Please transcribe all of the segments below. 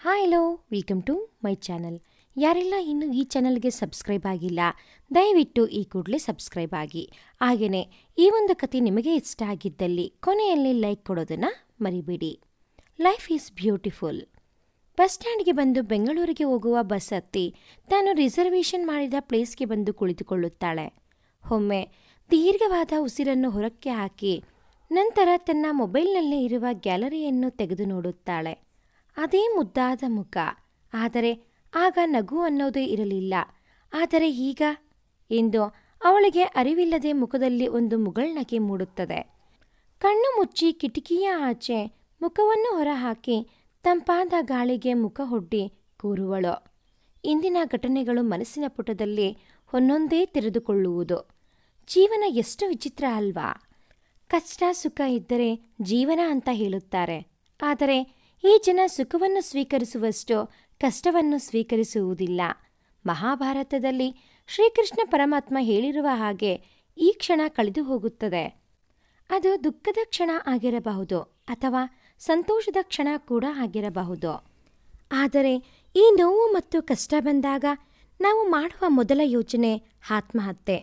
Hi hello welcome to my channel. ಯಾರೆಲ್ಲ ಇನ್ನೂ ಈ ಚಾನಲ್ಗೆ ಸಬ್ಸ್ಕ್ರೈಬ್ ಆಗಿಲ್ಲ, ದಯವಿಟ್ಟು ಈ ಕೂಡಲೇ ಸಬ್ಸ್ಕ್ರೈಬ್ ಆಗಿ. ಹಾಗೆಯೇ ಈ ಒಂದು ಕತೆ ನಿಮಗೆ ಇಷ್ಟ ಆಗಿದ್ದಲ್ಲಿ ಕೊನೆಯಲ್ಲಿ ಲೈಕ್ ಕೊಡೋದನ್ನು ಮರಿಬೇಡಿ. Life is beautiful. ಬಸ್ ಸ್ಟ್ಯಾಂಡ್ಗೆ ಬಂದು ಬೆಂಗಳೂರಿಗೆ ಹೋಗುವ ಬಸ್ ಹತ್ತಿ ತಾನು ರಿಸರ್ವೇಷನ್ ಮಾಡಿದ ಪ್ಲೇಸ್ಗೆ ಬಂದು ಕುಳಿತುಕೊಳ್ಳುತ್ತಾಳೆ. ಒಮ್ಮೆ ದೀರ್ಘವಾದ ಉಸಿರನ್ನು ಹೊರಕ್ಕೆ ಹಾಕಿ ನಂತರ ತನ್ನ ಮೊಬೈಲ್ನಲ್ಲೇ ಇರುವ ಗ್ಯಾಲರಿಯನ್ನು ತೆಗೆದು ನೋಡುತ್ತಾಳೆ. ಅದೇ ಮುದ್ದಾದ ಮುಖ, ಆದರೆ ಆಗ ನಗು ಅನ್ನೋದೇ ಇರಲಿಲ್ಲ. ಆದರೆ ಈಗ ಎಂದು ಅವಳಿಗೆ ಅರಿವಿಲ್ಲದೆ ಮುಖದಲ್ಲಿ ಒಂದು ಮುಗುಳ್ನಗೆ ಮೂಡುತ್ತದೆ. ಕಣ್ಣು ಮುಚ್ಚಿ ಕಿಟಕಿಯ ಆಚೆ ಮುಖವನ್ನು ಹೊರಹಾಕಿ ತಂಪಾದ ಗಾಳಿಗೆ ಮುಖ ಒಡ್ಡಿ ಕೂರುವಳು. ಇಂದಿನ ಘಟನೆಗಳು ಮನಸ್ಸಿನ ಪುಟದಲ್ಲಿ ಒಂದೊಂದೇ ತೆರೆದುಕೊಳ್ಳುವುದು. ಜೀವನ ಎಷ್ಟು ವಿಚಿತ್ರ ಅಲ್ವಾ? ಕಷ್ಟ ಸುಖ ಇದ್ದರೆ ಜೀವನ ಅಂತ ಹೇಳುತ್ತಾರೆ. ಆದರೆ ಈ ಜನ ಸುಖವನ್ನು ಸ್ವೀಕರಿಸುವಷ್ಟು ಕಷ್ಟವನ್ನು ಸ್ವೀಕರಿಸುವುದಿಲ್ಲ. ಮಹಾಭಾರತದಲ್ಲಿ ಶ್ರೀಕೃಷ್ಣ ಪರಮಾತ್ಮ ಹೇಳಿರುವ ಹಾಗೆ ಈ ಕ್ಷಣ ಕಳೆದು ಹೋಗುತ್ತದೆ. ಅದು ದುಃಖದ ಕ್ಷಣ ಆಗಿರಬಹುದು ಅಥವಾ ಸಂತೋಷದ ಕ್ಷಣ ಕೂಡ ಆಗಿರಬಹುದು. ಆದರೆ ಈ ನೋವು ಮತ್ತು ಕಷ್ಟ ಬಂದಾಗ ನಾವು ಮಾಡುವ ಮೊದಲ ಯೋಚನೆ ಆತ್ಮಹತ್ಯೆ.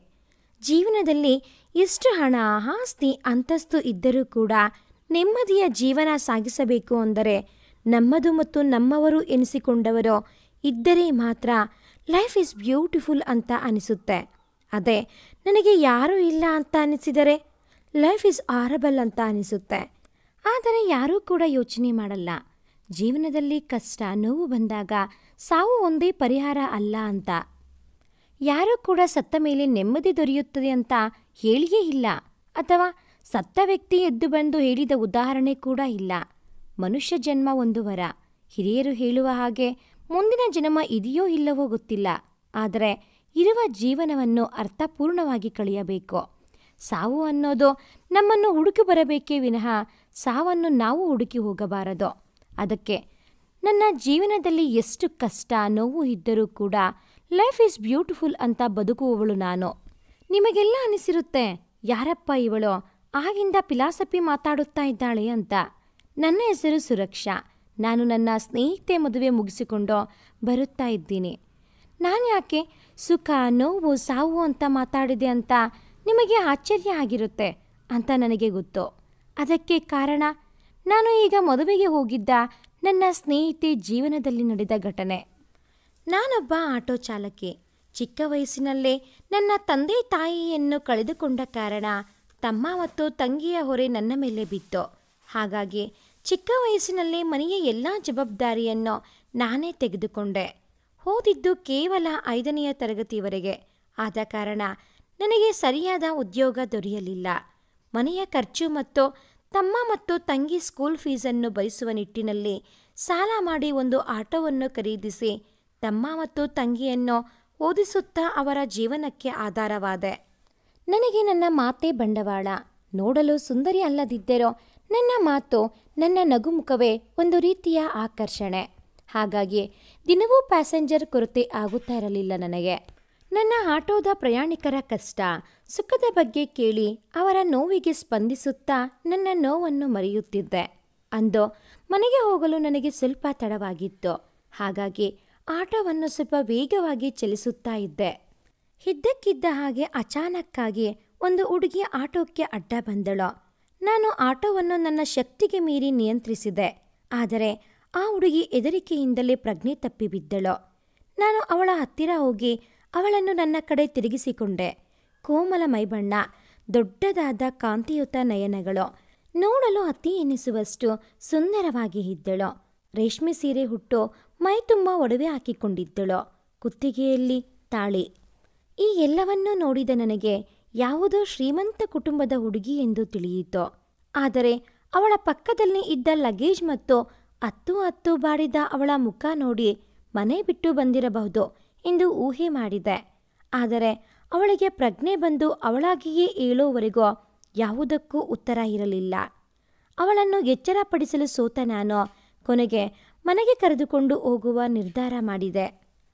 ಜೀವನದಲ್ಲಿ ಎಷ್ಟು ಹಣ, ಆಸ್ತಿ, ಅಂತಸ್ತು ಇದ್ದರೂ ಕೂಡ ನೆಮ್ಮದಿಯ ಜೀವನ ಸಾಗಿಸಬೇಕು ಅಂದರೆ ನಮ್ಮದು ಮತ್ತು ನಮ್ಮವರು ಎನಿಸಿಕೊಂಡವರು ಇದ್ದರೆ ಮಾತ್ರ ಲೈಫ್ ಈಸ್ ಬ್ಯೂಟಿಫುಲ್ ಅಂತ ಅನಿಸುತ್ತೆ. ಅದೇ ನನಗೆ ಯಾರೂ ಇಲ್ಲ ಅಂತ ಅನಿಸಿದರೆ ಲೈಫ್ ಈಸ್ ಹಾರಬಲ್ ಅಂತ ಅನಿಸುತ್ತೆ. ಆದರೆ ಯಾರೂ ಕೂಡ ಯೋಚನೆ ಮಾಡಲ್ಲ, ಜೀವನದಲ್ಲಿ ಕಷ್ಟ ನೋವು ಬಂದಾಗ ಸಾವು ಒಂದೇ ಪರಿಹಾರ ಅಲ್ಲ ಅಂತ. ಯಾರೂ ಕೂಡ ಸತ್ತ ಮೇಲೆ ನೆಮ್ಮದಿ ದೊರೆಯುತ್ತದೆ ಅಂತ ಹೇಳಿಯೇ ಇಲ್ಲ, ಅಥವಾ ಸತ್ತ ವ್ಯಕ್ತಿ ಎದ್ದು ಬಂದು ಹೇಳಿದ ಉದಾಹರಣೆ ಕೂಡ ಇಲ್ಲ. ಮನುಷ್ಯ ಜನ್ಮ ಒಂದು ವರ. ಹಿರಿಯರು ಹೇಳುವ ಹಾಗೆ ಮುಂದಿನ ಜನ್ಮ ಇದೆಯೋ ಇಲ್ಲವೋ ಗೊತ್ತಿಲ್ಲ, ಆದರೆ ಇರುವ ಜೀವನವನ್ನು ಅರ್ಥಪೂರ್ಣವಾಗಿ ಕಳೆಯಬೇಕು. ಸಾವು ಅನ್ನೋದು ನಮ್ಮನ್ನು ಹುಡುಕಿ ಬರಬೇಕೇ ವಿನಃ ಸಾವನ್ನು ನಾವು ಹುಡುಕಿ ಹೋಗಬಾರದು. ಅದಕ್ಕೆ ನನ್ನ ಜೀವನದಲ್ಲಿ ಎಷ್ಟು ಕಷ್ಟ ನೋವು ಇದ್ದರೂ ಕೂಡ ಲೈಫ್ ಈಸ್ ಬ್ಯೂಟಿಫುಲ್ ಅಂತ ಬದುಕುವವಳು ನಾನು. ನಿಮಗೆಲ್ಲ ಅನಿಸಿರುತ್ತೆ, ಯಾರಪ್ಪ ಇವಳು ಆಗಿಂದ ಫಿಲಾಸಫಿ ಮಾತಾಡುತ್ತಾ ಇದ್ದಾಳೆ ಅಂತ. ನನ್ನ ಹೆಸರು ಸುರಕ್ಷಾ. ನಾನು ನನ್ನ ಸ್ನೇಹಿತೆ ಮದುವೆ ಮುಗಿಸಿಕೊಂಡು ಬರುತ್ತಾ ಇದ್ದೀನಿ. ನಾನು ಯಾಕೆ ಸುಖ ನೋವು ಸಾವು ಅಂತ ಮಾತಾಡಿದೆ ಅಂತ ನಿಮಗೆ ಆಶ್ಚರ್ಯ ಆಗಿರುತ್ತೆ ಅಂತ ನನಗೆ ಗೊತ್ತು. ಅದಕ್ಕೆ ಕಾರಣ ನಾನು ಈಗ ಮದುವೆಗೆ ಹೋಗಿದ್ದ ನನ್ನ ಸ್ನೇಹಿತೆ ಜೀವನದಲ್ಲಿ ನಡೆದ ಘಟನೆ. ನಾನೊಬ್ಬ ಆಟೋ ಚಾಲಕಿ. ಚಿಕ್ಕ ವಯಸ್ಸಿನಲ್ಲೇ ನನ್ನ ತಂದೆ ತಾಯಿಯನ್ನು ಕಳೆದುಕೊಂಡ ಕಾರಣ ತಮ್ಮ ಮತ್ತು ತಂಗಿಯ ಹೊರೆ ನನ್ನ ಮೇಲೆ ಬಿತ್ತು. ಹಾಗಾಗಿ ಚಿಕ್ಕ ವಯಸ್ಸಿನಲ್ಲೇ ಮನೆಯ ಎಲ್ಲ ಜವಾಬ್ದಾರಿಯನ್ನು ನಾನೇ ತೆಗೆದುಕೊಂಡೆ. ಓದಿದ್ದು ಕೇವಲ 5ನೇ ತರಗತಿವರೆಗೆ ಆದ ಕಾರಣ ನನಗೆ ಸರಿಯಾದ ಉದ್ಯೋಗ ದೊರೆಯಲಿಲ್ಲ. ಮನೆಯ ಖರ್ಚು ಮತ್ತು ತಮ್ಮ ಮತ್ತು ತಂಗಿ ಸ್ಕೂಲ್ ಫೀಸನ್ನು ಭರಿಸುವ ನಿಟ್ಟಿನಲ್ಲಿ ಸಾಲ ಮಾಡಿ ಒಂದು ಆಟೋವನ್ನು ಖರೀದಿಸಿ ತಮ್ಮ ಮತ್ತು ತಂಗಿಯನ್ನು ಓದಿಸುತ್ತಾ ಅವರ ಜೀವನಕ್ಕೆ ಆಧಾರವಾದೆ. ನನಗೆ ನನ್ನ ಮಾತೇ ಬಂಡವಾಳ. ನೋಡಲು ಸುಂದರಿ ಅಲ್ಲದಿದ್ದರೂ ನನ್ನ ಮಾತು, ನನ್ನ ನಗುಮುಖವೇ ಒಂದು ರೀತಿಯ ಆಕರ್ಷಣೆ. ಹಾಗಾಗಿ ದಿನವೂ ಪ್ಯಾಸೆಂಜರ್ ಕೊರತೆ ಆಗುತ್ತಾ ಇರಲಿಲ್ಲ ನನಗೆ. ನನ್ನ ಆಟೋದ ಪ್ರಯಾಣಿಕರ ಕಷ್ಟ ಸುಖದ ಬಗ್ಗೆ ಕೇಳಿ ಅವರ ನೋವಿಗೆ ಸ್ಪಂದಿಸುತ್ತಾ ನನ್ನ ನೋವನ್ನು ಮರೆಯುತ್ತಿದ್ದೆ. ಅಂದು ಮನೆಗೆ ಹೋಗಲು ನನಗೆ ಸ್ವಲ್ಪ ತಡವಾಗಿತ್ತು. ಹಾಗಾಗಿ ಆಟೋವನ್ನು ಸ್ವಲ್ಪ ವೇಗವಾಗಿ ಚಲಿಸುತ್ತಾ ಇದ್ದೆ. ಇದ್ದಕ್ಕಿದ್ದ ಹಾಗೆ ಅಚಾನಕ್ಕಾಗಿ ಒಂದು ಹುಡುಗಿ ಆಟೋಕ್ಕೆ ಅಡ್ಡ ಬಂದಳು. ನಾನು ಆಟೋವನ್ನು ನನ್ನ ಶಕ್ತಿಗೆ ಮೀರಿ ನಿಯಂತ್ರಿಸಿದೆ. ಆದರೆ ಆ ಹುಡುಗಿ ಹೆದರಿಕೆಯಿಂದಲೇ ಪ್ರಜ್ಞೆ ತಪ್ಪಿ ಬಿದ್ದಳು. ನಾನು ಅವಳ ಹತ್ತಿರ ಹೋಗಿ ಅವಳನ್ನು ನನ್ನ ಕಡೆ ತಿರುಗಿಸಿಕೊಂಡೆ. ಕೋಮಲ ಮೈಬಣ್ಣ, ದೊಡ್ಡದಾದ ಕಾಂತಿಯುತ ನಯನಗಳು, ನೋಡಲು ಅತಿ ಎನಿಸುವಷ್ಟು ಸುಂದರವಾಗಿ ಇದ್ದಳು. ರೇಷ್ಮೆ ಸೀರೆ ಹುಟ್ಟು ಮೈ ತುಂಬ ಒಡವೆ ಹಾಕಿಕೊಂಡಿದ್ದಳು. ಕುತ್ತಿಗೆಯಲ್ಲಿ ತಾಳಿ. ಈ ಎಲ್ಲವನ್ನೂ ನೋಡಿದ ನನಗೆ ಯಾವುದೋ ಶ್ರೀಮಂತ ಕುಟುಂಬದ ಹುಡುಗಿ ಎಂದು ತಿಳಿಯಿತು. ಆದರೆ ಅವಳ ಪಕ್ಕದಲ್ಲಿ ಇದ್ದ ಲಗೇಜ್ ಮತ್ತು ಹತ್ತು ಬಾಡಿದ ಅವಳ ಮುಖ ನೋಡಿ ಮನೆ ಬಿಟ್ಟು ಬಂದಿರಬಹುದು ಎಂದು ಊಹೆ ಮಾಡಿದೆ. ಆದರೆ ಅವಳಿಗೆ ಪ್ರಜ್ಞೆ ಬಂದು ಅವಳಾಗಿಯೇ ಹೇಳೋವರೆಗೂ ಯಾವುದಕ್ಕೂ ಉತ್ತರ ಇರಲಿಲ್ಲ. ಅವಳನ್ನು ಎಚ್ಚರಪಡಿಸಲು ಸೋತ ನಾನು ಕೊನೆಗೆ ಮನೆಗೆ ಕರೆದುಕೊಂಡು ಹೋಗುವ ನಿರ್ಧಾರ ಮಾಡಿದೆ.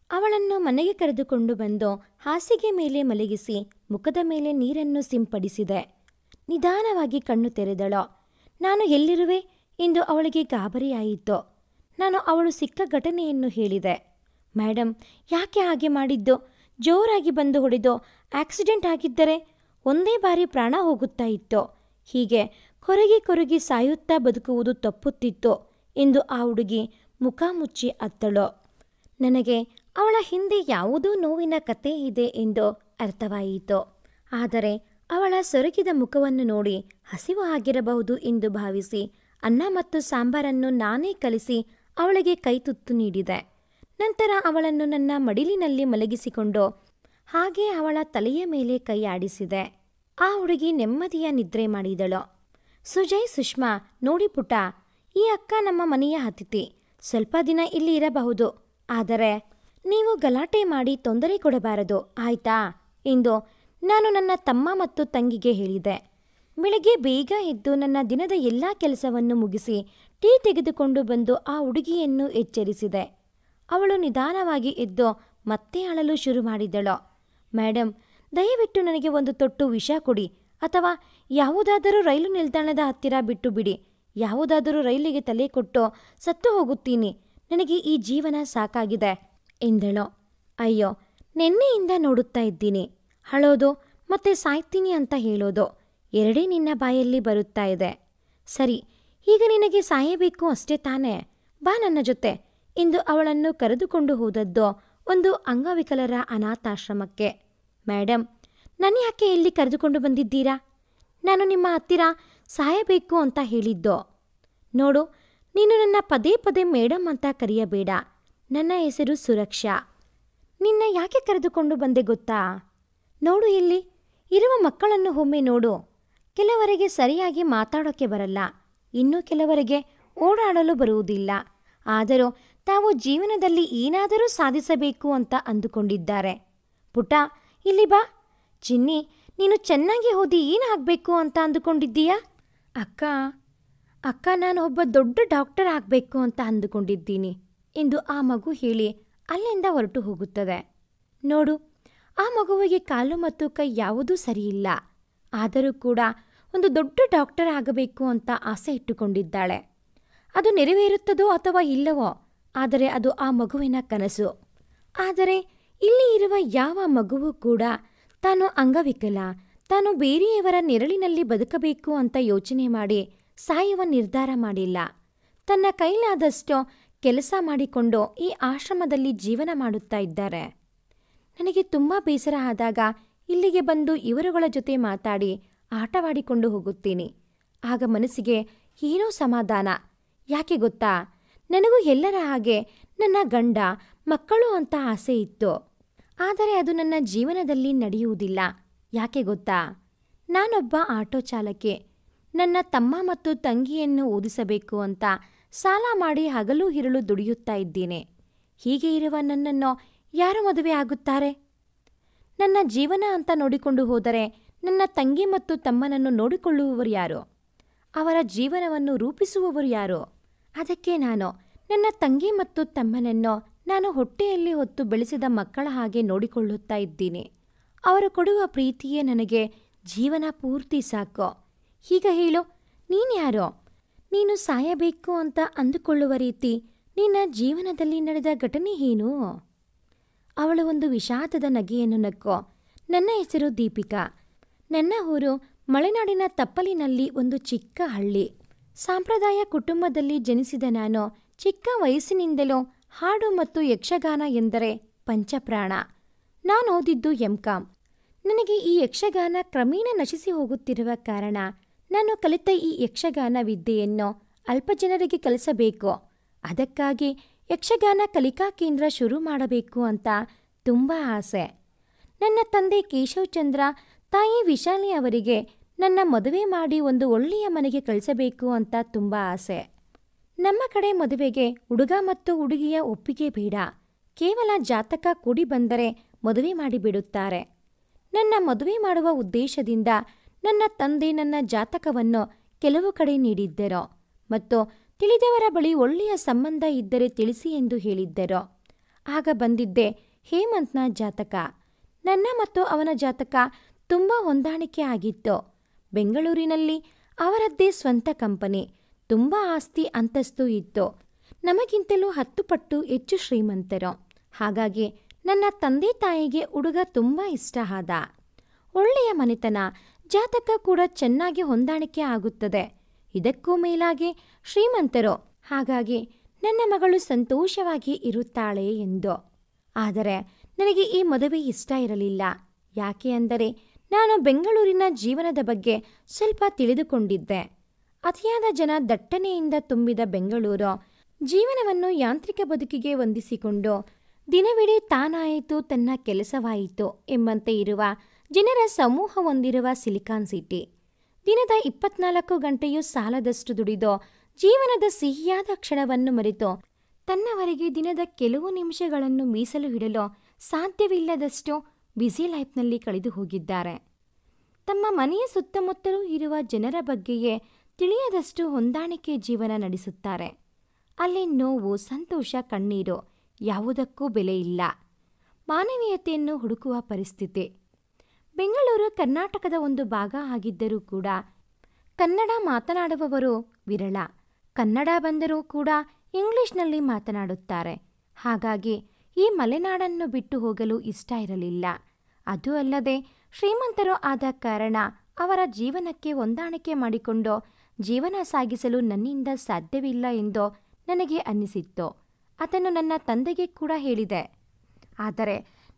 ಅವಳನ್ನು ಮನೆಗೆ ಕರೆದುಕೊಂಡು ಬಂದು ಹಾಸಿಗೆ ಮೇಲೆ ಮಲಗಿಸಿ ಮುಖದ ಮೇಲೆ ನೀರನ್ನು ಸಿಂಪಡಿಸಿದೆ. ನಿಧಾನವಾಗಿ ಕಣ್ಣು ತೆರೆದಳು. ನಾನು ಎಲ್ಲಿರುವೆ ಎಂದು ಅವಳಿಗೆ ಗಾಬರಿಯಾಯಿತು. ನಾನು ಅವಳು ಸಿಕ್ಕ ಘಟನೆಯನ್ನು ಹೇಳಿದೆ. ಮೇಡಮ್, ಯಾಕೆ ಹಾಗೆ ಮಾಡಿದ್ದು? ಜೋರಾಗಿ ಬಂದು ಹೊಡೆದು ಆಕ್ಸಿಡೆಂಟ್ ಆಗಿದ್ದರೆ ಒಂದೇ ಬಾರಿ ಪ್ರಾಣ ಹೋಗುತ್ತಾ ಇತ್ತು. ಹೀಗೆ ಕೊರಗಿ ಕೊರಗಿ ಸಾಯುತ್ತಾ ಬದುಕುವುದು ತಪ್ಪುತ್ತಿತ್ತು ಎಂದು ಆ ಹುಡುಗಿ ಮುಖ ಮುಚ್ಚಿ ಅತ್ತಳು. ನನಗೆ ಅವಳ ಹಿಂದೆ ಯಾವುದೋ ನೋವಿನ ಕತೆ ಇದೆ ಎಂದು ಅರ್ಥವಾಯಿತು. ಆದರೆ ಅವಳ ಸೊರಗಿದ ಮುಖವನ್ನು ನೋಡಿ ಹಸಿವು ಆಗಿರಬಹುದು ಎಂದು ಭಾವಿಸಿ ಅನ್ನ ಮತ್ತು ಸಾಂಬಾರನ್ನು ನಾನೇ ಕಲಿಸಿ ಅವಳಿಗೆ ಕೈತುತ್ತು ನೀಡಿದೆ. ನಂತರ ಅವಳನ್ನು ನನ್ನ ಮಡಿಲಿನಲ್ಲಿ ಮಲಗಿಸಿಕೊಂಡು ಹಾಗೆ ಅವಳ ತಲೆಯ ಮೇಲೆ ಕೈ ಆಡಿಸಿದೆ. ಆ ಹುಡುಗಿ ನೆಮ್ಮದಿಯ ನಿದ್ರೆ ಮಾಡಿದಳು. ಸುಜಯ್, ಸುಷ್ಮಾ, ನೋಡಿ ಪುಟ, ಈ ಅಕ್ಕ ನಮ್ಮ ಮನೆಯ ಅತಿಥಿ. ಸ್ವಲ್ಪ ದಿನ ಇಲ್ಲಿ ಇರಬಹುದು, ಆದರೆ ನೀವು ಗಲಾಟೆ ಮಾಡಿ ತೊಂದರೆ ಕೊಡಬಾರದು, ಆಯ್ತಾ ಎಂದು ನಾನು ನನ್ನ ತಮ್ಮ ಮತ್ತು ತಂಗಿಗೆ ಹೇಳಿದೆ. ಬೆಳಗ್ಗೆ ಬೇಗ ಎದ್ದು ನನ್ನ ದಿನದ ಎಲ್ಲ ಕೆಲಸವನ್ನು ಮುಗಿಸಿ ಟೀ ತೆಗೆದುಕೊಂಡು ಬಂದು ಆ ಹುಡುಗಿಯನ್ನು ಎಚ್ಚರಿಸಿದೆ. ಅವಳು ನಿಧಾನವಾಗಿ ಎದ್ದು ಮತ್ತೆ ಅಳಲು ಶುರು ಮಾಡಿದಳು. ಮೇಡಮ್, ದಯವಿಟ್ಟು ನನಗೆ ಒಂದು ತೊಟ್ಟು ವಿಷ ಕೊಡಿ, ಅಥವಾ ಯಾವುದಾದರೂ ರೈಲು ನಿಲ್ದಾಣದ ಹತ್ತಿರ ಬಿಟ್ಟು ಬಿಡಿ. ಯಾವುದಾದರೂ ರೈಲಿಗೆ ತಲೆ ಕೊಟ್ಟು ಸತ್ತು ಹೋಗುತ್ತೀನಿ. ನನಗೆ ಈ ಜೀವನ ಸಾಕಾಗಿದೆ ಎಂದಳು. ಅಯ್ಯೋ, ನಿನ್ನೆಯಿಂದ ನೋಡುತ್ತಾ ಇದ್ದೀನಿ. ಅಳೋದು ಮತ್ತೆ ಸಾಯ್ತೀನಿ ಅಂತ ಹೇಳೋದು ಎರಡೇ ನಿನ್ನ ಬಾಯಲ್ಲಿ ಬರುತ್ತಾ ಇದೆ. ಸರಿ, ಈಗ ನಿನಗೆ ಸಾಯಬೇಕು ಅಷ್ಟೇ ತಾನೇ? ಬಾ ನನ್ನ ಜೊತೆ ಎಂದು ಅವಳನ್ನು ಕರೆದುಕೊಂಡು ಹೋದದ್ದು ಒಂದು ಅಂಗವಿಕಲರ ಅನಾಥಾಶ್ರಮಕ್ಕೆ. ಮೇಡಮ್, ನನ್ನ ಯಾಕೆ ಇಲ್ಲಿ ಕರೆದುಕೊಂಡು ಬಂದಿದ್ದೀರಾ? ನಾನು ನಿಮ್ಮ ಹತ್ತಿರ ಸಾಯಬೇಕು ಅಂತ ಹೇಳಿದ್ದು. ನೋಡು, ನೀನು ನನ್ನ ಪದೇ ಪದೇ ಮೇಡಮ್ ಅಂತ ಕರೆಯಬೇಡ. ನನ್ನ ಹೆಸರು ಸುರಕ್ಷಾ. ನಿನ್ನ ಯಾಕೆ ಕರೆದುಕೊಂಡು ಬಂದೆ ಗೊತ್ತಾ? ನೋಡು, ಇಲ್ಲಿ ಇರುವ ಮಕ್ಕಳನ್ನು ಒಮ್ಮೆ ನೋಡು. ಕೆಲವರಿಗೆ ಸರಿಯಾಗಿ ಮಾತಾಡೋಕ್ಕೆ ಬರಲ್ಲ, ಇನ್ನು ಕೆಲವರಿಗೆ ಓಡಾಡಲು ಬರುವುದಿಲ್ಲ. ಆದರೂ ತಾವು ಜೀವನದಲ್ಲಿ ಏನಾದರೂ ಸಾಧಿಸಬೇಕು ಅಂತ ಅಂದುಕೊಂಡಿದ್ದಾರೆ. ಪುಟ, ಇಲ್ಲಿ ಬಾ. ಚಿನ್ನಿ, ನೀನು ಚೆನ್ನಾಗಿ ಓದಿ ಏನಾಗಬೇಕು ಅಂತ ಅಂದುಕೊಂಡಿದ್ದೀಯಾ? ಅಕ್ಕ, ನಾನು ಒಬ್ಬ ದೊಡ್ಡ ಡಾಕ್ಟರ್ ಆಗಬೇಕು ಅಂತ ಅಂದುಕೊಂಡಿದ್ದೀನಿ ಎಂದು ಆ ಮಗು ಹೇಳಿ ಅಲ್ಲಿಂದ ಹೊರಟು ಹೋಗುತ್ತದೆ. ನೋಡು, ಆ ಮಗುವಿಗೆ ಕಾಲು ಮತ್ತು ಕೈ ಯಾವುದೂ ಸರಿಯಿಲ್ಲ. ಆದರೂ ಕೂಡ ಒಂದು ದೊಡ್ಡ ಡಾಕ್ಟರ್ ಆಗಬೇಕು ಅಂತ ಆಸೆ ಇಟ್ಟುಕೊಂಡಿದ್ದಾಳೆ. ಅದು ನೆರವೇರುತ್ತದೋ ಅಥವಾ ಇಲ್ಲವೋ, ಆದರೆ ಅದು ಆ ಮಗುವಿನ ಕನಸು. ಆದರೆ ಇಲ್ಲಿ ಇರುವ ಯಾವ ಮಗುವೂ ಕೂಡ ತಾನು ಅಂಗವಿಕಲ, ತಾನು ಬೇರೆಯವರ ನೆರಳಿನಲ್ಲಿ ಬದುಕಬೇಕು ಅಂತ ಯೋಚನೆ ಮಾಡಿ ಸಾಯುವ ನಿರ್ಧಾರ ಮಾಡಿಲ್ಲ. ತನ್ನ ಕೈಲಾದಷ್ಟು ಕೆಲಸ ಮಾಡಿಕೊಂಡು ಈ ಆಶ್ರಮದಲ್ಲಿ ಜೀವನ ಮಾಡುತ್ತಾ ಇದ್ದಾರೆ. ನನಗೆ ತುಂಬ ಬೇಸರ ಆದಾಗ ಇಲ್ಲಿಗೆ ಬಂದು ಇವರುಗಳ ಜೊತೆ ಮಾತಾಡಿ ಆಟವಾಡಿಕೊಂಡು ಹೋಗುತ್ತೀನಿ. ಆಗ ಮನಸ್ಸಿಗೆ ಏನೋ ಸಮಾಧಾನ. ಯಾಕೆ ಗೊತ್ತಾ? ನನಗೂ ಎಲ್ಲರ ಹಾಗೆ ನನ್ನ ಗಂಡ, ಮಕ್ಕಳು ಅಂತ ಆಸೆ ಇತ್ತು. ಆದರೆ ಅದು ನನ್ನ ಜೀವನದಲ್ಲಿ ನಡೆಯುವುದಿಲ್ಲ. ಯಾಕೆ ಗೊತ್ತಾ? ನಾನೊಬ್ಬ ಆಟೋ ಚಾಲಕಿ. ನನ್ನ ತಮ್ಮ ಮತ್ತು ತಂಗಿಯನ್ನು ಓದಿಸಬೇಕು ಅಂತ ಸಾಲ ಮಾಡಿ ಹಗಲು ಇರಳು ದುಡಿಯುತ್ತಾ ಇದ್ದೀನಿ. ಹೀಗೆ ಇರುವ ನನ್ನನ್ನು ಯಾರು ಮದುವೆ ಆಗುತ್ತಾರೆ? ನನ್ನ ಜೀವನ ಅಂತ ನೋಡಿಕೊಂಡು ಹೋದರೆ ನನ್ನ ತಂಗಿ ಮತ್ತು ತಮ್ಮನನ್ನು ನೋಡಿಕೊಳ್ಳುವವರು ಯಾರು? ಅವರ ಜೀವನವನ್ನು ರೂಪಿಸುವವರು ಯಾರು? ಅದಕ್ಕೆ ನಾನು ನನ್ನ ತಂಗಿ ಮತ್ತು ತಮ್ಮನನ್ನು ನಾನು ಹೊಟ್ಟೆಯಲ್ಲಿ ಹೊತ್ತು ಬೆಳೆಸಿದ ಮಕ್ಕಳ ಹಾಗೆ ನೋಡಿಕೊಳ್ಳುತ್ತಾ ಇದ್ದೀನಿ. ಅವರು ಕೊಡುವ ಪ್ರೀತಿಯೇ ನನಗೆ ಜೀವನ ಪೂರ್ತಿ ಸಾಕು. ಈಗ ಹೇಳು, ನೀನ್ಯಾರೋ? ನೀನು ಸಾಯಬೇಕು ಅಂತ ಅಂದುಕೊಳ್ಳುವ ರೀತಿ ನಿನ್ನ ಜೀವನದಲ್ಲಿ ನಡೆದ ಘಟನೆ ಏನು? ಅವಳು ಒಂದು ವಿಷಾದದ ನಗೆಯನ್ನು ನಕ್ಕು. ನನ್ನ ಹೆಸರು ದೀಪಿಕಾ. ನನ್ನ ಊರು ಮಲೆನಾಡಿನ ತಪ್ಪಲಿನಲ್ಲಿ ಒಂದು ಚಿಕ್ಕ ಹಳ್ಳಿ. ಸಾಂಪ್ರದಾಯ ಕುಟುಂಬದಲ್ಲಿ ಜನಿಸಿದ ನಾನು ಚಿಕ್ಕ ವಯಸ್ಸಿನಿಂದಲೂ ಹಾಡು ಮತ್ತು ಯಕ್ಷಗಾನ ಎಂದರೆ ಪಂಚಪ್ರಾಣ. ನಾನು ಓದಿದ್ದು ಎಂ.ಕಾಂ. ನನಗೆ ಈ ಯಕ್ಷಗಾನ ಕ್ರಮೇಣ ನಶಿಸಿ ಹೋಗುತ್ತಿರುವ ಕಾರಣ ನಾನು ಕಲಿತ ಈ ಯಕ್ಷಗಾನ ವಿದ್ಯೆಯನ್ನು ಅಲ್ಪ ಜನರಿಗೆ ಕಲಿಸಬೇಕು. ಅದಕ್ಕಾಗಿ ಯಕ್ಷಗಾನ ಕಲಿಕಾ ಕೇಂದ್ರ ಶುರು ಮಾಡಬೇಕು ಅಂತ ತುಂಬ ಆಸೆ. ನನ್ನ ತಂದೆ ಕೇಶವಚಂದ್ರ, ತಾಯಿ ವಿಶಾಲಿ ಅವರಿಗೆ ನನ್ನ ಮದುವೆ ಮಾಡಿ ಒಂದು ಒಳ್ಳೆಯ ಮನೆಗೆ ಕಳಿಸಬೇಕು ಅಂತ ತುಂಬ ಆಸೆ. ನಮ್ಮ ಕಡೆ ಮದುವೆಗೆ ಹುಡುಗ ಮತ್ತು ಹುಡುಗಿಯ ಒಪ್ಪಿಗೆ ಬೇಡ. ಕೇವಲ ಜಾತಕ ಕೂಡಿ ಬಂದರೆ ಮದುವೆ ಮಾಡಿಬಿಡುತ್ತಾರೆ. ನನ್ನ ಮದುವೆ ಮಾಡುವ ಉದ್ದೇಶದಿಂದ ನನ್ನ ತಂದೆ ನನ್ನ ಜಾತಕವನ್ನು ಕೆಲವು ಕಡೆ ನೀಡಿದ್ದರು ಮತ್ತು ತಿಳಿದವರ ಬಳಿ ಒಳ್ಳೆಯ ಸಂಬಂಧ ಇದ್ದರೆ ತಿಳಿಸಿ ಎಂದು ಹೇಳಿದ್ದರು. ಆಗ ಬಂದಿದ್ದೆ ಹೇಮಂತ್ನ ಜಾತಕ. ನನ್ನ ಮತ್ತು ಅವನ ಜಾತಕ ತುಂಬ ಹೊಂದಾಣಿಕೆ ಆಗಿತ್ತು. ಬೆಂಗಳೂರಿನಲ್ಲಿ ಅವರದ್ದೇ ಸ್ವಂತ ಕಂಪನಿ, ತುಂಬ ಆಸ್ತಿ ಅಂತಸ್ತು ಇತ್ತು. ನಮಗಿಂತಲೂ 10 ಪಟ್ಟು ಹೆಚ್ಚು ಶ್ರೀಮಂತರು. ಹಾಗಾಗಿ ನನ್ನ ತಂದೆ ತಾಯಿಗೆ ಹುಡುಗ ತುಂಬ ಇಷ್ಟ ಆದ. ಒಳ್ಳೆಯ ಮನೆತನ, ಜಾತಕ ಕೂಡ ಚೆನ್ನಾಗಿ ಹೊಂದಾಣಿಕೆ ಆಗುತ್ತದೆ. ಇದಕ್ಕೂ ಮೇಲಾಗಿ ಶ್ರೀಮಂತರು. ಹಾಗಾಗಿ ನನ್ನ ಮಗಳು ಸಂತೋಷವಾಗಿ ಇರುತ್ತಾಳೆ ಎಂದು. ಆದರೆ ನನಗೆ ಈ ಮದುವೆ ಇಷ್ಟ ಇರಲಿಲ್ಲ. ಯಾಕೆ ಅಂದರೆ ನಾನು ಬೆಂಗಳೂರಿನ ಜೀವನದ ಬಗ್ಗೆ ಸ್ವಲ್ಪ ತಿಳಿದುಕೊಂಡಿದ್ದೆ. ಅತಿಯಾದ ಜನ ದಟ್ಟಣೆಯಿಂದ ತುಂಬಿದ ಬೆಂಗಳೂರು ಜೀವನವನ್ನು ಯಾಂತ್ರಿಕ ಬದುಕಿಗೆ ಹೊಂದಿಸಿಕೊಂಡು ದಿನವಿಡೀ ತಾನಾಯಿತು ತನ್ನ ಕೆಲಸವಾಯಿತು ಎಂಬಂತೆ ಇರುವ ಜನರ ಸಮೂಹ ಹೊಂದಿರುವ ಸಿಲಿಕಾನ್ ಸಿಟಿ. ದಿನದ 24 ಗಂಟೆಯೂ ಸಾಲದಷ್ಟು ದುಡಿದು ಜೀವನದ ಸಿಹಿಯಾದ ಕ್ಷಣವನ್ನು ಮರೆತು ತನ್ನವರೆಗೆ ದಿನದ ಕೆಲವು ನಿಮಿಷಗಳನ್ನು ಮೀಸಲು ಇಡಲು ಸಾಧ್ಯವಿಲ್ಲದಷ್ಟು ಬ್ಯುಸಿ ಲೈಫ್ನಲ್ಲಿ ಕಳೆದು ಹೋಗಿದ್ದಾರೆ. ತಮ್ಮ ಮನೆಯ ಸುತ್ತಮುತ್ತಲೂ ಇರುವ ಜನರ ಬಗ್ಗೆಯೇ ತಿಳಿಯದಷ್ಟು ಹೊಂದಾಣಿಕೆ ಜೀವನ ನಡೆಸುತ್ತಾರೆ. ಅಲ್ಲಿ ನೋವು, ಸಂತೋಷ, ಕಣ್ಣೀರು ಯಾವುದಕ್ಕೂ ಬೆಲೆ ಇಲ್ಲ. ಮಾನವೀಯತೆಯನ್ನು ಹುಡುಕುವ ಪರಿಸ್ಥಿತಿ. ಬೆಂಗಳೂರು ಕರ್ನಾಟಕದ ಒಂದು ಭಾಗ ಆಗಿದ್ದರೂ ಕೂಡ ಕನ್ನಡ ಮಾತನಾಡುವವರು ವಿರಳ. ಕನ್ನಡ ಬಂದರೂ ಕೂಡ ಇಂಗ್ಲಿಷ್ನಲ್ಲಿ ಮಾತನಾಡುತ್ತಾರೆ. ಹಾಗಾಗಿ ಈ ಮಲೆನಾಡನ್ನು ಬಿಟ್ಟು ಹೋಗಲು ಇಷ್ಟ ಇರಲಿಲ್ಲ. ಅದೂ ಅಲ್ಲದೆ ಶ್ರೀಮಂತರು ಆದ ಕಾರಣ ಅವರ ಜೀವನಕ್ಕೆ ಹೊಂದಾಣಿಕೆ ಮಾಡಿಕೊಂಡು ಜೀವನ ಸಾಗಿಸಲು ನನ್ನಿಂದ ಸಾಧ್ಯವಿಲ್ಲ ಎಂದು ನನಗೆ ಅನ್ನಿಸಿತ್ತು. ಅದನ್ನು ನನ್ನ ತಂದೆಗೆ ಕೂಡ ಹೇಳಿದೆ. ಆದರೆ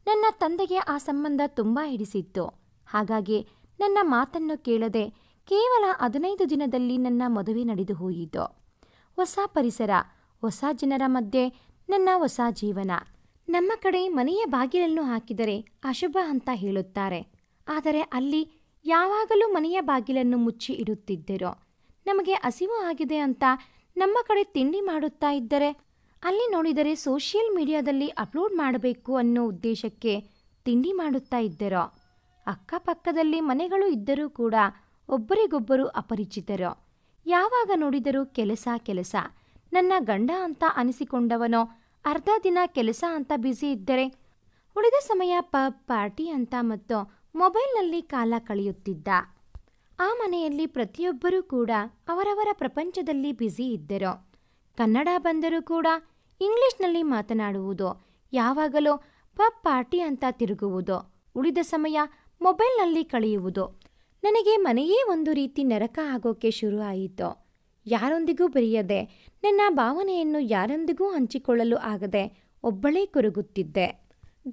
ನನ್ನ ತಂದೆಗೆ ಆ ಸಂಬಂಧ ತುಂಬ ಹಿಡಿಸಿತ್ತು. ಹಾಗಾಗಿ ನನ್ನ ಮಾತನ್ನು ಕೇಳದೆ ಕೇವಲ 15 ದಿನದಲ್ಲಿ ನನ್ನ ಮದುವೆ ನಡೆದು ಹೋಯಿತು. ಹೊಸ ಪರಿಸರ, ಹೊಸ ಜನರ ಮಧ್ಯೆ ನನ್ನ ಹೊಸ ಜೀವನ. ನಮ್ಮ ಕಡೆ ಮನೆಯ ಬಾಗಿಲನ್ನು ಹಾಕಿದರೆ ಅಶುಭ ಅಂತ ಹೇಳುತ್ತಾರೆ. ಆದರೆ ಅಲ್ಲಿ ಯಾವಾಗಲೂ ಮನೆಯ ಬಾಗಿಲನ್ನು ಮುಚ್ಚಿ ಇಡುತ್ತಿದ್ದರು. ನಮಗೆ ಹಸಿವು ಆಗಿದೆ ಅಂತ ನಮ್ಮ ಕಡೆ ತಿಂಡಿ ಮಾಡುತ್ತಾ ಇದ್ದರೆ ಅಲ್ಲಿ ನೋಡಿದರೆ ಸೋಷಿಯಲ್ ಮೀಡಿಯಾದಲ್ಲಿ ಅಪ್ಲೋಡ್ ಮಾಡಬೇಕು ಅನ್ನೋ ಉದ್ದೇಶಕ್ಕೆ ತಿಂಡಿ ಮಾಡುತ್ತಾ ಇದ್ದರು. ಅಕ್ಕಪಕ್ಕದಲ್ಲಿ ಮನೆಗಳು ಇದ್ದರೂ ಕೂಡ ಒಬ್ಬರಿಗೊಬ್ಬರು ಅಪರಿಚಿತರು. ಯಾವಾಗ ನೋಡಿದರೂ ಕೆಲಸ. ನನ್ನ ಗಂಡ ಅಂತ ಅನಿಸಿಕೊಂಡವನೋ ಅರ್ಧ ದಿನ ಕೆಲಸ ಅಂತ ಬ್ಯುಸಿ ಇದ್ದರೆ ಉಳಿದ ಸಮಯ ಪಬ್, ಪಾರ್ಟಿ ಅಂತ ಮತ್ತು ಮೊಬೈಲ್ನಲ್ಲಿ ಕಾಲ ಕಳೆಯುತ್ತಿದ್ದ. ಆ ಮನೆಯಲ್ಲಿ ಪ್ರತಿಯೊಬ್ಬರೂ ಕೂಡ ಅವರವರ ಪ್ರಪಂಚದಲ್ಲಿ ಬ್ಯುಸಿ ಇದ್ದರು. ಕನ್ನಡ ಬಂದರೂ ಕೂಡ ಇಂಗ್ಲಿಷ್ನಲ್ಲಿ ಮಾತನಾಡುವುದು, ಯಾವಾಗಲೂ ಪಬ್, ಪಾರ್ಟಿ ಅಂತ ತಿರುಗುವುದು, ಉಳಿದ ಸಮಯ ಮೊಬೈಲ್ನಲ್ಲಿ ಕಳೆಯುವುದು. ನನಗೆ ಮನೆಯೇ ಒಂದು ರೀತಿ ನರಕ ಆಗೋಕೆ ಶುರು ಆಯಿತು. ಯಾರೊಂದಿಗೂ ಬೆರೆಯದೆ, ನನ್ನ ಭಾವನೆಯನ್ನು ಯಾರೊಂದಿಗೂ ಹಂಚಿಕೊಳ್ಳಲು ಆಗದೆ ಒಬ್ಬಳೇ ಕೊರಗುತ್ತಿದ್ದೆ.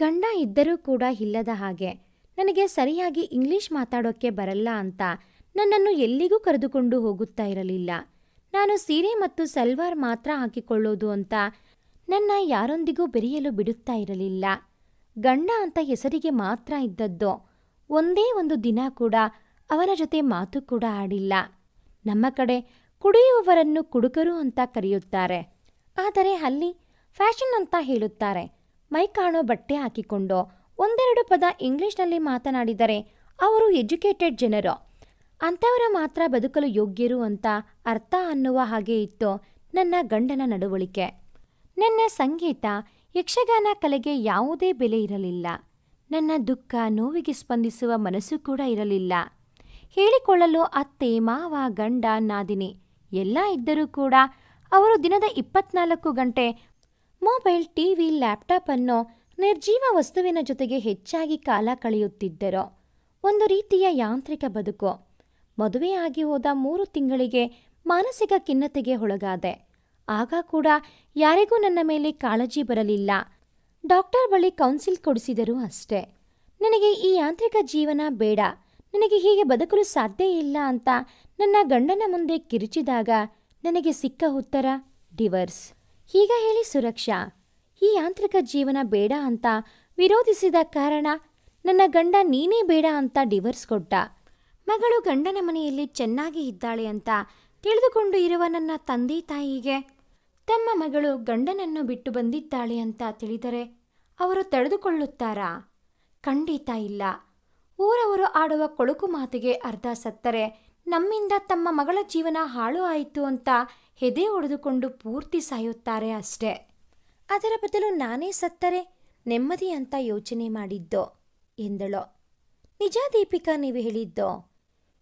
ಗಂಡ ಇದ್ದರೂ ಕೂಡ ಇಲ್ಲದ ಹಾಗೆ. ನನಗೆ ಸರಿಯಾಗಿ ಇಂಗ್ಲಿಷ್ ಮಾತಾಡೋಕ್ಕೆ ಬರಲ್ಲ ಅಂತ ನನ್ನನ್ನು ಎಲ್ಲಿಗೂ ಕರೆದುಕೊಂಡು ಹೋಗುತ್ತಾ ಇರಲಿಲ್ಲ. ನಾನು ಸೀರೆ ಮತ್ತು ಸಲ್ವಾರ್ ಮಾತ್ರ ಹಾಕಿಕೊಳ್ಳೋದು ಅಂತ ನನ್ನ ಯಾರೊಂದಿಗೂ ಬೆರೆಯಲು ಬಿಡುತ್ತಾ ಇರಲಿಲ್ಲ. ಗಂಡ ಅಂತ ಹೆಸರಿಗೆ ಮಾತ್ರ ಇದ್ದದ್ದು. ಒಂದೇ ಒಂದು ದಿನ ಕೂಡ ಅವನ ಜೊತೆ ಮಾತು ಕೂಡ ಆಡಿಲ್ಲ. ನಮ್ಮ ಕಡೆ ಕುಡಿಯುವವರನ್ನು ಕುಡುಕರು ಅಂತ ಕರೆಯುತ್ತಾರೆ. ಆದರೆ ಅಲ್ಲಿ ಫ್ಯಾಷನ್ ಅಂತ ಹೇಳುತ್ತಾರೆ. ಮೈ ಕಾಣೋ ಬಟ್ಟೆ ಹಾಕಿಕೊಂಡು ಒಂದೆರಡು ಪದ ಇಂಗ್ಲಿಷ್ನಲ್ಲಿ ಮಾತನಾಡಿದರೆ ಅವರು ಎಜುಕೇಟೆಡ್ ಜನರು, ಅಂಥವರು ಮಾತ್ರ ಬದುಕಲು ಯೋಗ್ಯರು ಅಂತ ಅರ್ಥ ಅನ್ನುವ ಹಾಗೆ ಇತ್ತು ನನ್ನ ಗಂಡನ ನಡವಳಿಕೆ. ನನ್ನ ಸಂಗೀತ, ಯಕ್ಷಗಾನ ಕಲೆಗೆ ಯಾವುದೇ ಬೆಲೆ ಇರಲಿಲ್ಲ. ನನ್ನ ದುಃಖ, ನೋವಿಗೆ ಸ್ಪಂದಿಸುವ ಮನಸ್ಸು ಕೂಡ ಇರಲಿಲ್ಲ. ಹೇಳಿಕೊಳ್ಳಲು ಅತ್ತೆ, ಮಾವ, ಗಂಡ, ನಾದಿನಿ ಎಲ್ಲ ಇದ್ದರೂ ಕೂಡ ಅವರು ದಿನದ 24 ಗಂಟೆ ಮೊಬೈಲ್, ಟಿವಿ, ಲ್ಯಾಪ್ಟಾಪ್ ಅನ್ನೋ ನಿರ್ಜೀವ ವಸ್ತುವಿನ ಜೊತೆಗೆ ಹೆಚ್ಚಾಗಿ ಕಾಲ ಕಳೆಯುತ್ತಿದ್ದರು. ಒಂದು ರೀತಿಯ ಯಾಂತ್ರಿಕ ಬದುಕು. ಮದುವೆಯಾಗಿ ಹೋದ 3 ತಿಂಗಳಿಗೆ ಮಾನಸಿಕ ಖಿನ್ನತೆಗೆ ಒಳಗಾದೆ. ಆಗ ಕೂಡ ಯಾರಿಗೂ ನನ್ನ ಮೇಲೆ ಕಾಳಜಿ ಬರಲಿಲ್ಲ. ಡಾಕ್ಟರ್ ಬಳಿ ಕೌನ್ಸಿಲ್ ಕೊಡಿಸಿದರೂ ಅಷ್ಟೇ. ನನಗೆ ಈ ಯಾಂತ್ರಿಕ ಜೀವನ ಬೇಡ, ನನಗೆ ಹೀಗೆ ಬದುಕಲು ಸಾಧ್ಯ ಇಲ್ಲ ಅಂತ ನನ್ನ ಗಂಡನ ಮುಂದೆ ಕಿರುಚಿದಾಗ ನನಗೆ ಸಿಕ್ಕ ಉತ್ತರ ಡಿವರ್ಸ್. ಹೀಗ ಹೇಳಿ ಸುರಕ್ಷಾ ಈ ಯಾಂತ್ರಿಕ ಜೀವನ ಬೇಡ ಅಂತ ವಿರೋಧಿಸಿದ ಕಾರಣ ನನ್ನ ಗಂಡ ನೀನೇ ಬೇಡ ಅಂತ ಡಿವರ್ಸ್ ಕೊಟ್ಟ. ಮಗಳು ಗಂಡನ ಮನೆಯಲ್ಲಿ ಚೆನ್ನಾಗಿ ಇದ್ದಾಳೆ ಅಂತ ತಿಳಿದುಕೊಂಡು ಇರುವ ನನ್ನ ತಂದೆ ತಾಯಿಗೆ ತಮ್ಮ ಮಗಳು ಗಂಡನನ್ನು ಬಿಟ್ಟು ಬಂದಿದ್ದಾಳೆ ಅಂತ ತಿಳಿದರೆ ಅವರು ತಡೆದುಕೊಳ್ಳುತ್ತಾರಾ? ಖಂಡಿತ ಇಲ್ಲ. ಊರವರು ಆಡುವ ಕೊಳುಕು ಮಾತಿಗೆ ಅರ್ಧ ಸತ್ತರೆ ನಮ್ಮಿಂದ ತಮ್ಮ ಮಗಳ ಜೀವನ ಹಾಳು ಆಯಿತು ಅಂತ ಎದೆ ಹೊಡೆದುಕೊಂಡು ಪೂರ್ತಿ ಸಾಯುತ್ತಾರೆ ಅಷ್ಟೇ. ಅದರ ಬದಲು ನಾನೇ ಸತ್ತರೆ ನೆಮ್ಮದಿ ಅಂತ ಯೋಚನೆ ಮಾಡಿದ್ದೋ ಎಂದಳು. ನಿಜ ದೀಪಿಕಾ, ನೀವು ಹೇಳಿದ್ದೋ.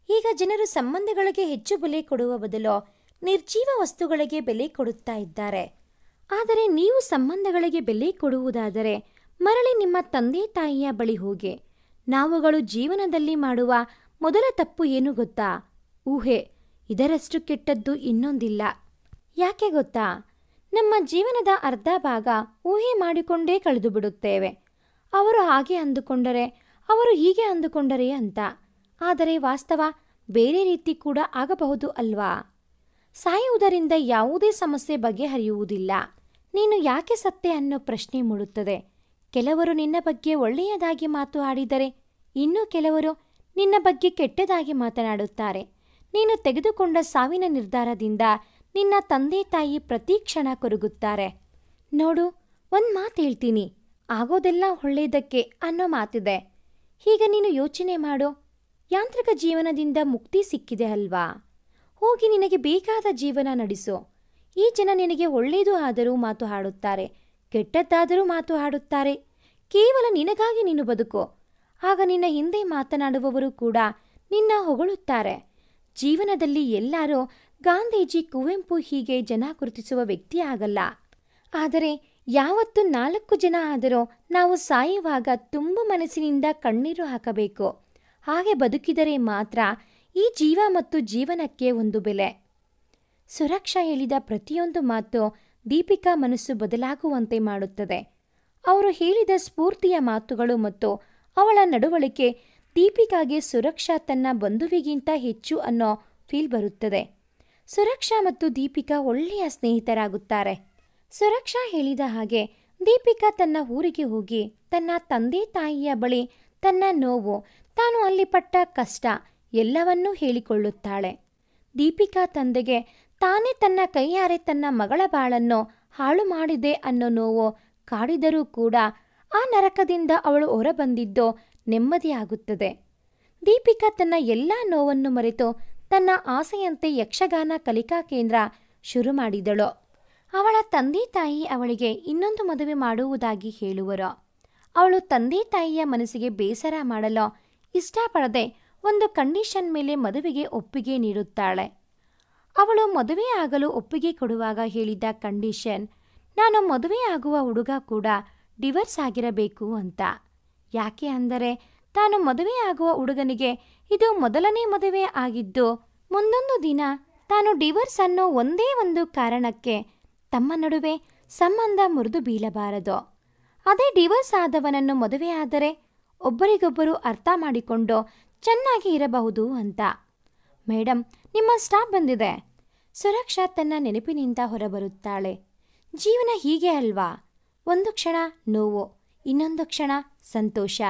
ಈಗ ಜನರು ಸಂಬಂಧಗಳಿಗೆ ಹೆಚ್ಚು ಬೆಲೆ ಕೊಡುವ ಬದಲು ನಿರ್ಜೀವ ವಸ್ತುಗಳಿಗೆ ಬೆಲೆ ಕೊಡುತ್ತಾ ಇದ್ದಾರೆ. ಆದರೆ ನೀವು ಸಂಬಂಧಗಳಿಗೆ ಬೆಲೆ ಕೊಡುವುದಾದರೆ ಮರಳಿ ನಿಮ್ಮ ತಂದೆ ತಾಯಿಯ ಬಳಿ ಹೋಗಿ. ನಾವುಗಳು ಜೀವನದಲ್ಲಿ ಮಾಡುವ ಮೊದಲ ತಪ್ಪು ಏನು ಗೊತ್ತಾ? ಊಹೆ. ಇದರಷ್ಟು ಕೆಟ್ಟದ್ದು ಇನ್ನೊಂದಿಲ್ಲ. ಯಾಕೆ ಗೊತ್ತಾ? ನಮ್ಮ ಜೀವನದ ಅರ್ಧ ಭಾಗ ಊಹೆ ಮಾಡಿಕೊಂಡೇ ಕಳೆದು ಬಿಡುತ್ತೇವೆ. ಅವರು ಹಾಗೆ ಅಂದುಕೊಂಡರೆ, ಅವರು ಹೀಗೆ ಅಂದುಕೊಂಡರೆ ಅಂತ. ಆದರೆ ವಾಸ್ತವ ಬೇರೆ ರೀತಿ ಕೂಡ ಆಗಬಹುದು ಅಲ್ವಾ? ಸಾಯುವುದರಿಂದ ಯಾವುದೇ ಸಮಸ್ಯೆ ಬಗೆಹರಿಯುವುದಿಲ್ಲ. ನೀನು ಯಾಕೆ ಸತ್ತೆ ಅನ್ನೋ ಪ್ರಶ್ನೆ ಮೂಡುತ್ತದೆ. ಕೆಲವರು ನಿನ್ನ ಬಗ್ಗೆ ಒಳ್ಳೆಯದಾಗಿ ಮಾತು ಆಡಿದರೆ, ಇನ್ನು ಕೆಲವರು ನಿನ್ನ ಬಗ್ಗೆ ಕೆಟ್ಟದಾಗಿ ಮಾತನಾಡುತ್ತಾರೆ. ನೀನು ತೆಗೆದುಕೊಂಡ ಸಾವಿನ ನಿರ್ಧಾರದಿಂದ ನಿನ್ನ ತಂದೆ ತಾಯಿ ಪ್ರತಿ ಕ್ಷಣ ಕೊರಗುತ್ತಾರೆ. ನೋಡು, ಒಂದು ಮಾತು ಹೇಳ್ತೀನಿ, ಆಗೋದೆಲ್ಲ ಒಳ್ಳೆಯದಕ್ಕೆ ಅನ್ನೋ ಮಾತಿದೆ. ಈಗ ನೀನು ಯೋಚನೆ ಮಾಡು. ಯಾಂತ್ರಿಕ ಜೀವನದಿಂದ ಮುಕ್ತಿ ಸಿಕ್ಕಿದೆ ಅಲ್ವಾ? ಹೋಗಿ ನಿನಗೆ ಬೇಕಾದ ಜೀವನ ನಡೆಸು. ಈ ಜನ ನಿನಗೆ ಒಳ್ಳೆಯದು ಆದರೂ ಮಾತು ಆಡುತ್ತಾರೆ, ಕೆಟ್ಟದ್ದಾದರೂ ಮಾತು ಆಡುತ್ತಾರೆ. ಕೇವಲ ನಿನಗಾಗಿ ನೀನು ಬದುಕು. ಆಗ ನಿನ್ನ ಹಿಂದೆ ಮಾತನಾಡುವವರು ಕೂಡ ನಿನ್ನ ಹೊಗಳುತ್ತಾರೆ. ಜೀವನದಲ್ಲಿ ಎಲ್ಲರೂ ಗಾಂಧೀಜಿ, ಕುವೆಂಪು ಹೀಗೆ ಜನ ಗುರುತಿಸುವ ವ್ಯಕ್ತಿ ಆಗಲ್ಲ. ಆದರೆ ಯಾವತ್ತು 4 ಜನ ಆದರೂ ನಾವು ಸಾಯುವಾಗ ತುಂಬ ಮನಸ್ಸಿನಿಂದ ಕಣ್ಣೀರು ಹಾಕಬೇಕು. ಹಾಗೆ ಬದುಕಿದರೆ ಮಾತ್ರ ಈ ಜೀವ ಮತ್ತು ಜೀವನಕ್ಕೆ ಒಂದು ಬೆಲೆ. ಸುರಕ್ಷಾ ಹೇಳಿದ ಪ್ರತಿಯೊಂದು ಮಾತು ದೀಪಿಕಾ ಮನಸ್ಸು ಬದಲಾಗುವಂತೆ ಮಾಡುತ್ತದೆ. ಅವರು ಹೇಳಿದ ಸ್ಫೂರ್ತಿಯ ಮಾತುಗಳು ಮತ್ತು ಅವಳ ನಡವಳಿಕೆ ದೀಪಿಕಾಗೆ ಸುರಕ್ಷಾ ತನ್ನ ಬಂಧುವಿಗಿಂತ ಹೆಚ್ಚು ಅನ್ನೋ ಫೀಲ್ ಬರುತ್ತದೆ. ಸುರಕ್ಷಾ ಮತ್ತು ದೀಪಿಕಾ ಒಳ್ಳೆಯ ಸ್ನೇಹಿತರಾಗುತ್ತಾರೆ. ಸುರಕ್ಷಾ ಹೇಳಿದ ಹಾಗೆ ದೀಪಿಕಾ ತನ್ನ ಊರಿಗೆ ಹೋಗಿ ತನ್ನ ತಂದೆ ತಾಯಿಯ ಬಳಿ ತನ್ನ ನೋವು, ತಾನು ಅಲ್ಲಿ ಪಟ್ಟ ಕಷ್ಟ ಎಲ್ಲವನ್ನೂ ಹೇಳಿಕೊಳ್ಳುತ್ತಾಳೆ. ದೀಪಿಕಾ ತಂದೆಗೆ ತಾನೇ ತನ್ನ ಕೈಯಾರೆ ತನ್ನ ಮಗಳ ಬಾಳನ್ನು ಹಾಳು ಮಾಡಿದೆ ಅನ್ನೋ ನೋವು ಕಾಡಿದರೂ ಕೂಡ ಆ ನರಕದಿಂದ ಅವಳು ಹೊರಬಂದಿದ್ದೋ ನೆಮ್ಮದಿಯಾಗುತ್ತದೆ. ದೀಪಿಕಾ ತನ್ನ ಎಲ್ಲ ನೋವನ್ನು ಮರೆತು ತನ್ನ ಆಸೆಯಂತೆ ಯಕ್ಷಗಾನ ಕಲಿಕಾ ಕೇಂದ್ರ ಶುರು ಮಾಡಿದಳು. ಅವಳ ತಂದೆ ತಾಯಿ ಅವಳಿಗೆ ಇನ್ನೊಂದು ಮದುವೆ ಮಾಡುವುದಾಗಿ ಹೇಳುವರು. ಅವಳು ತಂದೆ ತಾಯಿಯ ಮನಸ್ಸಿಗೆ ಬೇಸರ ಮಾಡಲು ಇಷ್ಟಪಡದೆ ಒಂದು ಕಂಡೀಷನ್ ಮೇಲೆ ಮದುವೆಗೆ ಒಪ್ಪಿಗೆ ನೀಡುತ್ತಾಳೆ. ಅವಳು ಮದುವೆ ಆಗಲು ಒಪ್ಪಿಗೆ ಕೊಡುವಾಗ ಹೇಳಿದ್ದ ಕಂಡೀಷನ್, ನಾನು ಮದುವೆ ಆಗುವ ಹುಡುಗ ಕೂಡ ಡಿವರ್ಸ್ ಆಗಿರಬೇಕು ಅಂತ. ಯಾಕೆ ಅಂದರೆ ತಾನು ಮದುವೆ ಆಗುವ ಹುಡುಗನಿಗೆ ಇದು ಮೊದಲನೇ ಮದುವೆ ಆಗಿದ್ದು, ಮುಂದೊಂದು ದಿನ ತಾನು ಡಿವರ್ಸ್ ಅನ್ನೋ ಒಂದೇ ಒಂದು ಕಾರಣಕ್ಕೆ ತಮ್ಮ ನಡುವೆ ಸಂಬಂಧ ಮುರಿದು ಬೀಳಬಾರದು. ಅದೇ ಡಿವರ್ಸ್ ಆದವನನ್ನು ಮದುವೆ ಆದರೆ ಒಬ್ಬರಿಗೊಬ್ಬರು ಅರ್ಥ ಮಾಡಿಕೊಂಡು ಚೆನ್ನಾಗಿ ಇರಬಹುದು ಅಂತ. ಮೇಡಮ್, ನಿಮ್ಮ ಸ್ಟಾಪ್ ಬಂದಿದೆ. ಸುರಕ್ಷಾ ತನ್ನ ನೆನಪಿನಿಂದ ಹೊರಬರುತ್ತಾಳೆ. ಜೀವನ ಹೀಗೆ ಅಲ್ವಾ? ಒಂದು ಕ್ಷಣ ನೋವು, ಇನ್ನೊಂದು ಕ್ಷಣ ಸಂತೋಷ.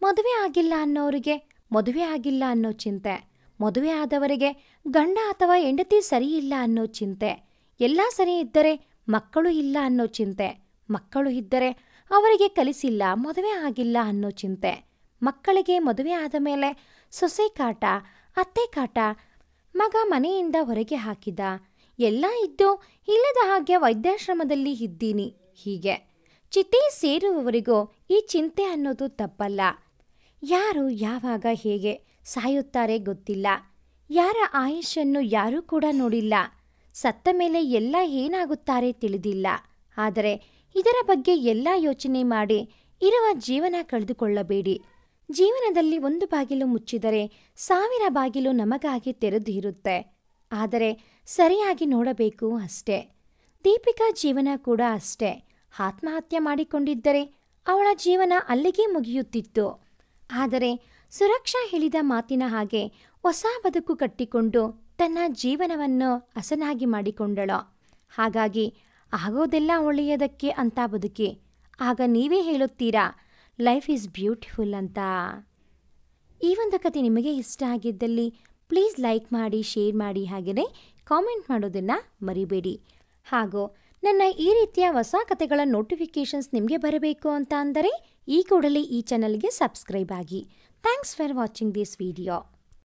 ಮದುವೆ ಆಗಿಲ್ಲ ಅನ್ನೋರಿಗೆ ಮದುವೆ ಆಗಿಲ್ಲ ಅನ್ನೋ ಚಿಂತೆ, ಮದುವೆ ಆದವರಿಗೆ ಗಂಡ ಅಥವಾ ಹೆಂಡತಿ ಸರಿಯಿಲ್ಲ ಅನ್ನೋ ಚಿಂತೆ, ಎಲ್ಲ ಸರಿ ಇದ್ದರೆ ಮಕ್ಕಳು ಇಲ್ಲ ಅನ್ನೋ ಚಿಂತೆ, ಮಕ್ಕಳು ಇದ್ದರೆ ಅವರಿಗೆ ಕಲಿಸಿಲ್ಲ, ಮದುವೆ ಆಗಿಲ್ಲ ಅನ್ನೋ ಚಿಂತೆ, ಮಕ್ಕಳಿಗೆ ಮದುವೆ ಆದ ಮೇಲೆ ಸೊಸೆ ಕಾಟ, ಅತ್ತೆ ಕಾಟ, ಮಗ ಮನೆಯಿಂದ ಹೊರಗೆ ಹಾಕಿದ, ಎಲ್ಲ ಇದ್ದು ಇಲ್ಲದ ಹಾಗೆ ವೈದ್ಯಾಶ್ರಮದಲ್ಲಿ ಇದ್ದೀನಿ. ಹೀಗೆ ಚಿತೆ ಸೇರುವವರಿಗೂ ಈ ಚಿಂತೆ ಅನ್ನೋದು ತಪ್ಪಲ್ಲ. ಯಾರು ಯಾವಾಗ ಹೇಗೆ ಸಾಯುತ್ತಾರೆ ಗೊತ್ತಿಲ್ಲ. ಯಾರ ಆಯುಷನ್ನು ಯಾರೂ ಕೂಡ ನೋಡಿಲ್ಲ. ಸತ್ತ ಮೇಲೆ ಎಲ್ಲ ಏನಾಗುತ್ತಾರೆ ತಿಳಿದಿಲ್ಲ. ಆದರೆ ಇದರ ಬಗ್ಗೆ ಎಲ್ಲ ಯೋಚನೆ ಮಾಡಿ ಇರುವ ಜೀವನ ಕಳೆದುಕೊಳ್ಳಬೇಡಿ. ಜೀವನದಲ್ಲಿ ಒಂದು ಬಾಗಿಲು ಮುಚ್ಚಿದರೆ 1000 ಬಾಗಿಲು ನಮಗಾಗಿ ತೆರೆದು ಇರುತ್ತೆ. ಆದರೆ ಸರಿಯಾಗಿ ನೋಡಬೇಕು ಅಷ್ಟೇ. ದೀಪಿಕಾ ಜೀವನ ಕೂಡ ಅಷ್ಟೇ. ಆತ್ಮಹತ್ಯೆ ಮಾಡಿಕೊಂಡಿದ್ದರೆ ಅವಳ ಜೀವನ ಅಲ್ಲಿಗೆ ಮುಗಿಯುತ್ತಿತ್ತು. ಆದರೆ ಸುರಕ್ಷಾ ಹೇಳಿದ ಮಾತಿನ ಹಾಗೆ ಹೊಸ ಬದುಕು ಕಟ್ಟಿಕೊಂಡು ತನ್ನ ಜೀವನವನ್ನು ಹಸನಾಗಿ ಮಾಡಿಕೊಂಡಳು. ಹಾಗಾಗಿ ಆಗೋದೆಲ್ಲ ಒಳ್ಳೆಯದಕ್ಕೆ ಅಂತ ಬದುಕಿ. ಆಗ ನೀವೇ ಹೇಳುತ್ತೀರಾ ಲೈಫ್ ಈಸ್ ಬ್ಯೂಟಿಫುಲ್ ಅಂತ. ಈ ಒಂದು ಕತೆ ನಿಮಗೆ ಇಷ್ಟ ಆಗಿದ್ದಲ್ಲಿ ಪ್ಲೀಸ್ ಲೈಕ್ ಮಾಡಿ, ಶೇರ್ ಮಾಡಿ, ಹಾಗೆಯೇ ಕಾಮೆಂಟ್ ಮಾಡೋದನ್ನು ಮರಿಬೇಡಿ. ಹಾಗೂ ನನ್ನ ಈ ರೀತಿಯ ಹೊಸ ಕತೆಗಳ ನೋಟಿಫಿಕೇಷನ್ಸ್ ನಿಮಗೆ ಬರಬೇಕು ಅಂತ ಅಂದರೆ ಈ ಕೂಡಲೇ ಈ ಚಾನಲ್ಗೆ ಸಬ್ಸ್ಕ್ರೈಬ್ ಆಗಿ. Thanks for watching this video.